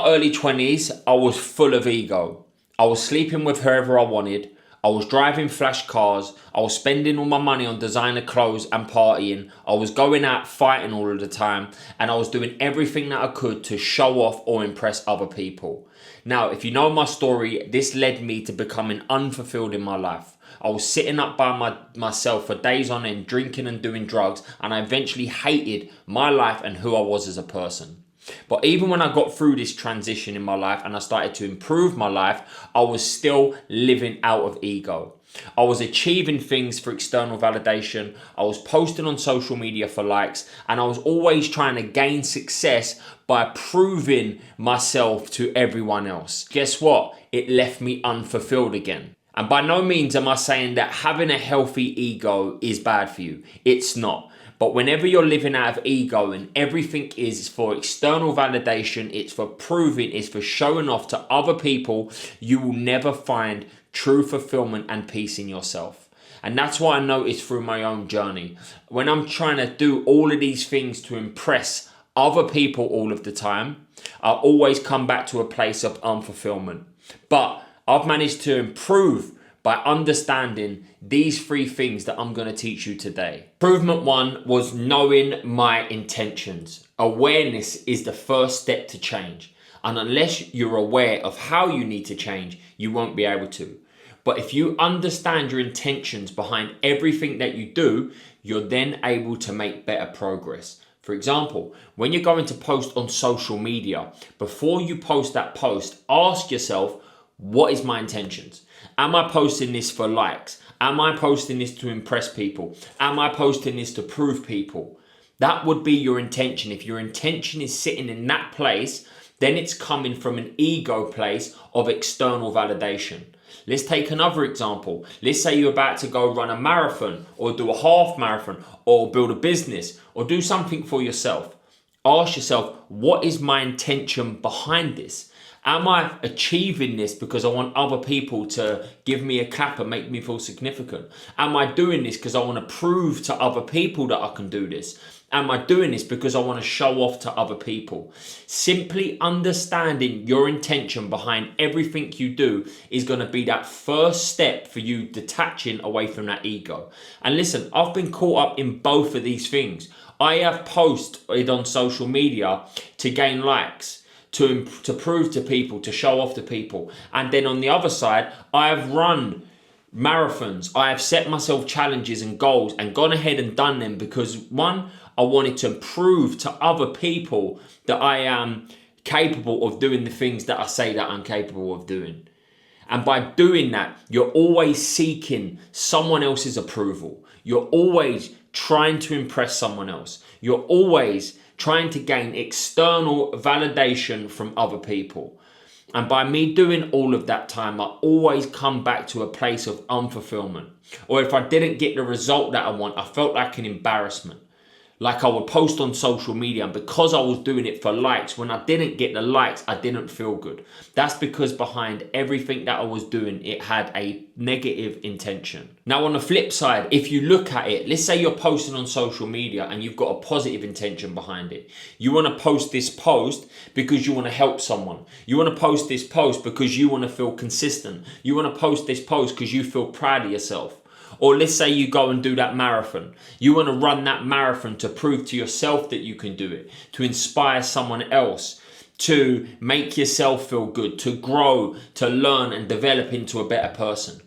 my early 20s, I was full of ego. I was sleeping with whoever I wanted. I was driving flash cars. I was spending all my money on designer clothes and partying. I was going out fighting all of the time. And I was doing everything that I could to show off or impress other people. Now, if you know my story, this led me to becoming unfulfilled in my life. I was sitting up by myself for days on end, drinking and doing drugs. And I eventually hated my life and who I was as a person. But even when I got through this transition in my life and I started to improve my life, I was still living out of ego. I was achieving things for external validation. I was posting on social media for likes, and I was always trying to gain success by proving myself to everyone else. Guess what? It left me unfulfilled again. And by no means am I saying that having a healthy ego is bad for you. It's not. But whenever you're living out of ego and everything is for external validation, it's for proving, it's for showing off to other people, you will never find true fulfillment and peace in yourself. And that's what I noticed through my own journey. When I'm trying to do all of these things to impress other people all of the time, I always come back to a place of unfulfillment. But I've managed to improve by understanding these three things that I'm going to teach you today. Improvement 1 was knowing my intentions. Awareness is the first step to change. And unless you're aware of how you need to change, you won't be able to. But if you understand your intentions behind everything that you do, you're then able to make better progress. For example, when you're going to post on social media, before you post that post, ask yourself, what is my intentions? Am I posting this for likes? Am I posting this to impress people? Am I posting this to prove people? That would be your intention. If your intention is sitting in that place, then it's coming from an ego place of external validation. Let's take another example. Let's say you're about to go run a marathon or do a half marathon or build a business or do something for yourself. Ask yourself, what is my intention behind this? Am I achieving this because I want other people to give me a clap and make me feel significant? Am I doing this because I want to prove to other people that I can do this? Am I doing this because I want to show off to other people? Simply understanding your intention behind everything you do is going to be that first step for you detaching away from that ego. And listen, I've been caught up in both of these things. I have posted on social media to gain likes, to prove to people, to show off to people. And then on the other side, I have run marathons. I have set myself challenges and goals and gone ahead and done them because one, I wanted to prove to other people that I am capable of doing the things that I say that I'm capable of doing. And by doing that, you're always seeking someone else's approval. You're always trying to impress someone else. You're always trying to gain external validation from other people. And by me doing all of that time, I always come back to a place of unfulfillment. Or if I didn't get the result that I want, I felt like an embarrassment. Like I would post on social media, and because I was doing it for likes, when I didn't get the likes, I didn't feel good. That's because behind everything that I was doing, it had a negative intention. Now on the flip side, if you look at it, let's say you're posting on social media and you've got a positive intention behind it. You want to post this post because you want to help someone. You want to post this post because you want to feel consistent. You want to post this post because you feel proud of yourself. Or let's say you go and do that marathon. You want to run that marathon to prove to yourself that you can do it, to inspire someone else, to make yourself feel good, to grow, to learn and develop into a better person.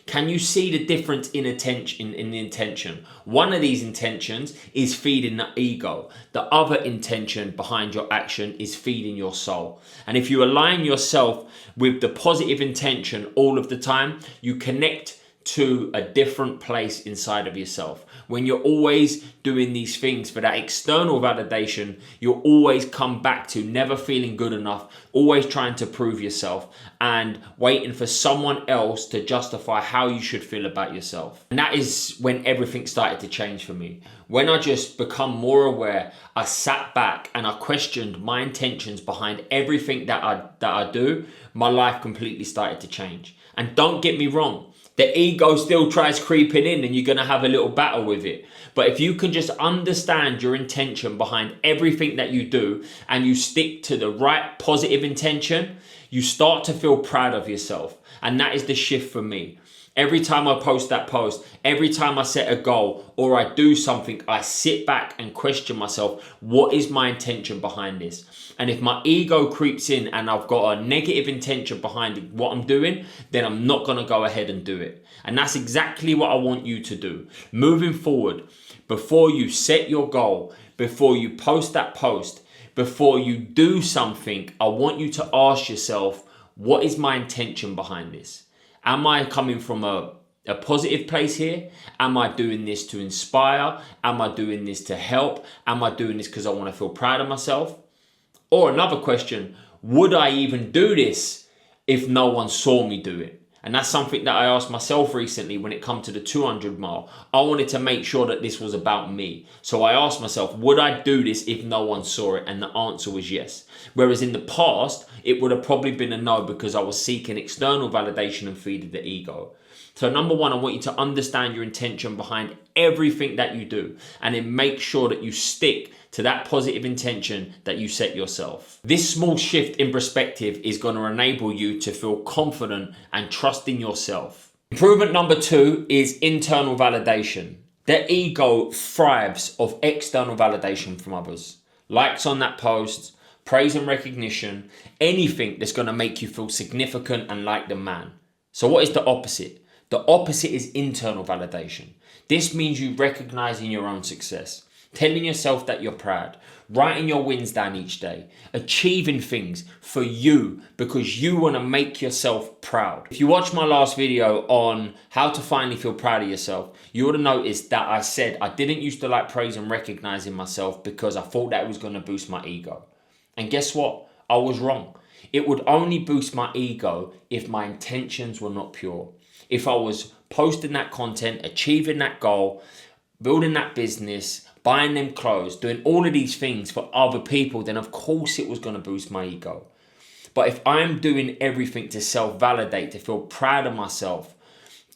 Can you see the difference in the intention? One of these intentions is feeding the ego. The other intention behind your action is feeding your soul. And if you align yourself with the positive intention all of the time, you connect to a different place inside of yourself. When you're always doing these things for that external validation, you'll always come back to never feeling good enough, always trying to prove yourself and waiting for someone else to justify how you should feel about yourself. And that is when everything started to change for me. When I just become more aware, I sat back and I questioned my intentions behind everything that I do, my life completely started to change. And don't get me wrong, The ego still tries creeping in and you're going to have a little battle with it. But if you can just understand your intention behind everything that you do and you stick to the right positive intention, you start to feel proud of yourself. And that is the shift for me. Every time I post that post, every time I set a goal or I do something, I sit back and question myself, what is my intention behind this? And if my ego creeps in and I've got a negative intention behind what I'm doing, then I'm not going to go ahead and do it. And that's exactly what I want you to do. Moving forward, before you set your goal, before you post that post, before you do something, I want you to ask yourself, what is my intention behind this? Am I coming from a positive place here? Am I doing this to inspire? Am I doing this to help? Am I doing this because I want to feel proud of myself? Or another question, would I even do this if no one saw me do it? And that's something that I asked myself recently when it come to the 200 mile. I wanted to make sure that this was about me. So I asked myself, would I do this if no one saw it? And the answer was yes. Whereas in the past, it would have probably been a no because I was seeking external validation and feeding the ego. So number one, I want you to understand your intention behind everything that you do and then make sure that you stick to that positive intention that you set yourself. This small shift in perspective is going to enable you to feel confident and trust in yourself. Improvement number two is internal validation. The ego thrives off external validation from others. Likes on that post, praise and recognition, anything that's going to make you feel significant and like the man. So what is the opposite? The opposite is internal validation. This means you recognizing your own success, telling yourself that you're proud, writing your wins down each day, achieving things for you because you want to make yourself proud. If you watch my last video on how to finally feel proud of yourself, you would have noticed that I said I didn't used to like praise and recognizing myself because I thought that it was going to boost my ego. And guess what? I was wrong. It would only boost my ego if my intentions were not pure. If I was posting that content, achieving that goal, building that business, buying them clothes, doing all of these things for other people, then of course it was going to boost my ego. But if I'm doing everything to self-validate, to feel proud of myself,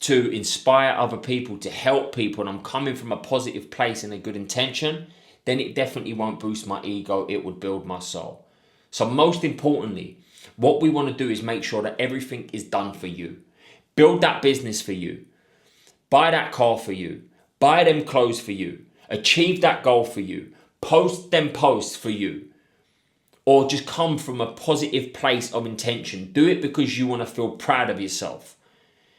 to inspire other people, to help people, and I'm coming from a positive place and a good intention, then it definitely won't boost my ego, it would build my soul. So most importantly, what we want to do is make sure that everything is done for you. Build that business for you. Buy that car for you. Buy them clothes for you. Achieve that goal for you. Post them posts for you. Or just come from a positive place of intention. Do it because you want to feel proud of yourself.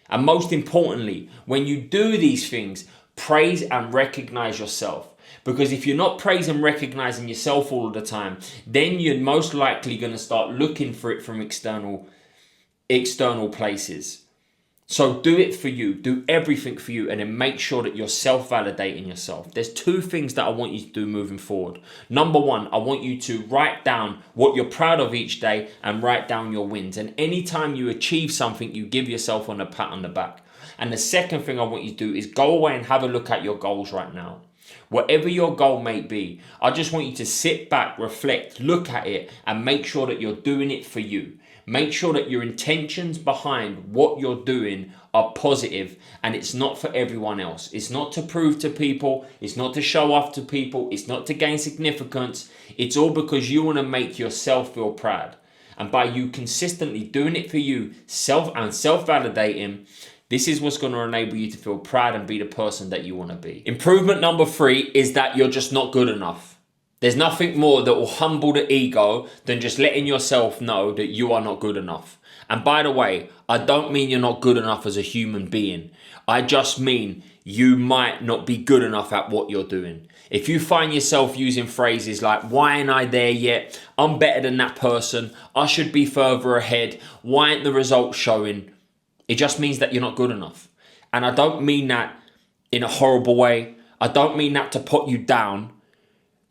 And most importantly, when you do these things, praise and recognize yourself. Because if you're not praising and recognizing yourself all of the time, then you're most likely going to start looking for it from external places. So do it for you, do everything for you, and then make sure that you're self-validating yourself. There's two things that I want you to do moving forward. Number one, I want you to write down what you're proud of each day and write down your wins. And anytime you achieve something, you give yourself a pat on the back. And the second thing I want you to do is go away and have a look at your goals right now. Whatever your goal may be, I just want you to sit back, reflect, look at it, and make sure that you're doing it for you. Make sure that your intentions behind what you're doing are positive and it's not for everyone else. It's not to prove to people. It's not to show off to people. It's not to gain significance. It's all because you want to make yourself feel proud. And by you consistently doing it for you, self-validating, this is what's going to enable you to feel proud and be the person that you want to be. Improvement number 3 is that you're just not good enough. There's nothing more that will humble the ego than just letting yourself know that you are not good enough. And by the way, I don't mean you're not good enough as a human being. I just mean you might not be good enough at what you're doing. If you find yourself using phrases like, why ain't I there yet? I'm better than that person. I should be further ahead. Why aren't the results showing? It just means that you're not good enough. And I don't mean that in a horrible way. I don't mean that to put you down.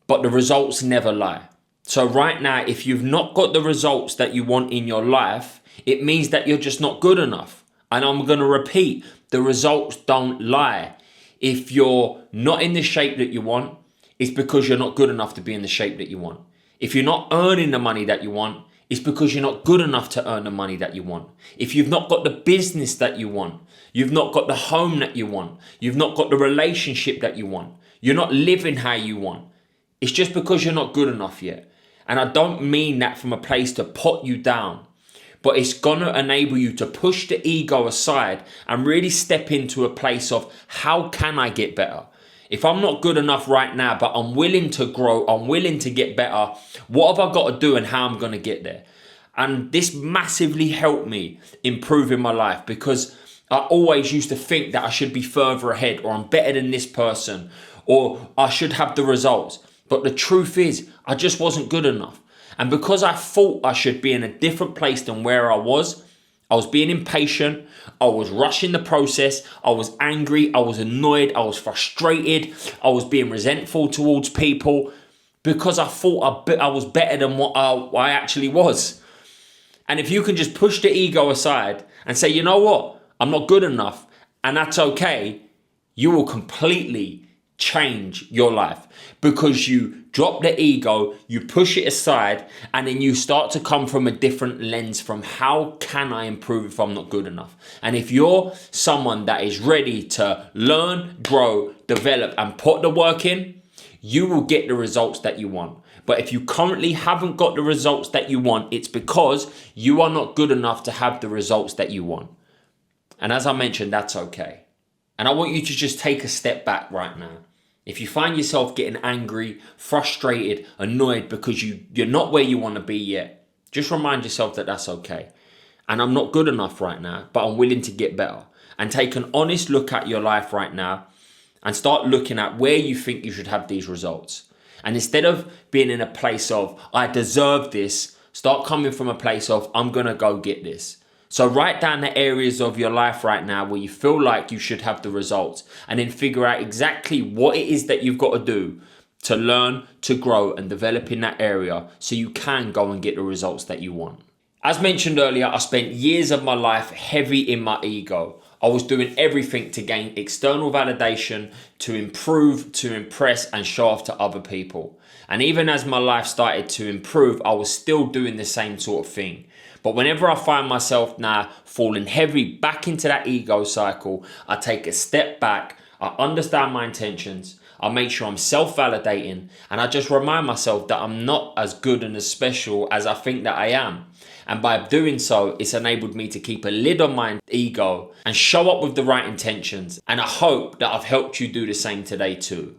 But the results never lie. So right now, if you've not got the results that you want in your life, it means that you're just not good enough. And I'm going to repeat, the results don't lie. If you're not in the shape that you want, it's because you're not good enough to be in the shape that you want. If you're not earning the money that you want, it's because you're not good enough to earn the money that you want. If you've not got the business that you want, you've not got the home that you want, you've not got the relationship that you want, you're not living how you want, it's just because you're not good enough yet. And I don't mean that from a place to put you down, but it's gonna enable you to push the ego aside and really step into a place of, how can I get better? If I'm not good enough right now, but I'm willing to grow, I'm willing to get better, what have I got to do and how I'm going to get there? And this massively helped me improve in my life, because I always used to think that I should be further ahead, or I'm better than this person, or I should have the results. But the truth is, I just wasn't good enough. And because I thought I should be in a different place than where I was being impatient, I was rushing the process, I was angry, I was annoyed, I was frustrated, I was being resentful towards people, because I thought I was better than what I actually was. And if you can just push the ego aside and say, you know what, I'm not good enough, and that's okay, you will completely change your life, because you drop the ego, you push it aside, and then you start to come from a different lens from, how can I improve if I'm not good enough? And if you're someone that is ready to learn, grow, develop, and put the work in, you will get the results that you want. But if you currently haven't got the results that you want, it's because you are not good enough to have the results that you want. And as I mentioned, that's okay. And I want you to just take a step back right now. If you find yourself getting angry, frustrated, annoyed because you're not where you want to be yet, just remind yourself that that's okay. And I'm not good enough right now, but I'm willing to get better. And take an honest look at your life right now and start looking at where you think you should have these results. And instead of being in a place of, I deserve this, start coming from a place of, I'm going to go get this. So write down the areas of your life right now where you feel like you should have the results, and then figure out exactly what it is that you've got to do to learn, to grow, and develop in that area, so you can go and get the results that you want. As mentioned earlier, I spent years of my life heavy in my ego. I was doing everything to gain external validation, to improve, to impress, and show off to other people. And even as my life started to improve, I was still doing the same sort of thing. But whenever I find myself now falling heavy back into that ego cycle, I take a step back, I understand my intentions, I make sure I'm self-validating, and I just remind myself that I'm not as good and as special as I think that I am. And by doing so, it's enabled me to keep a lid on my ego and show up with the right intentions. And I hope that I've helped you do the same today too.